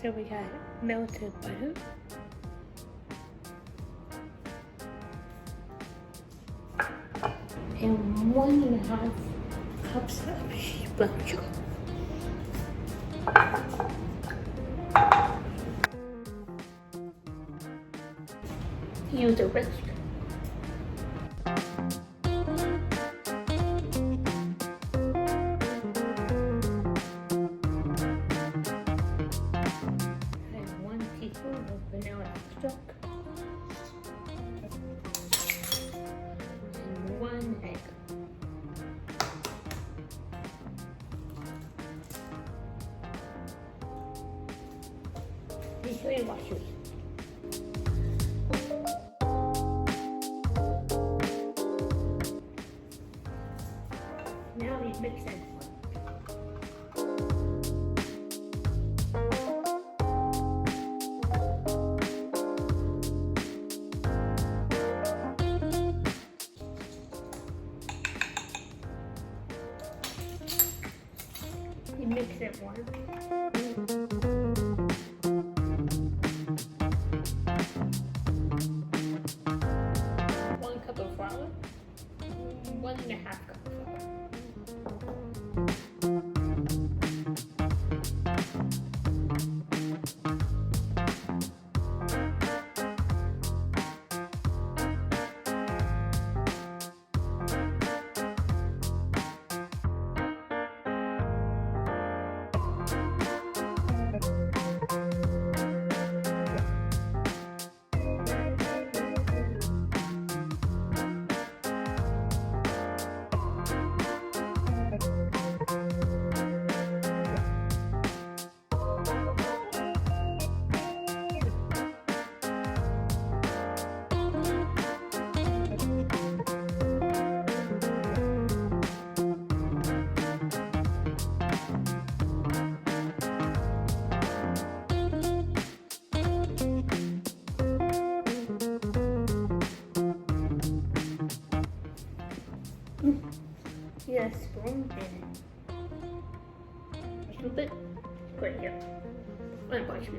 So we got melted butter, and 1.5 cups of brown sugar. Use a whisk. And 1 teaspoon of vanilla extract. And 1 egg. Be sure you wash yours. Now we mix it. You mix it once. 1 cup of flour, 1.5 cup of flour. Yes, spoon in it. A little bit right here. And watch me.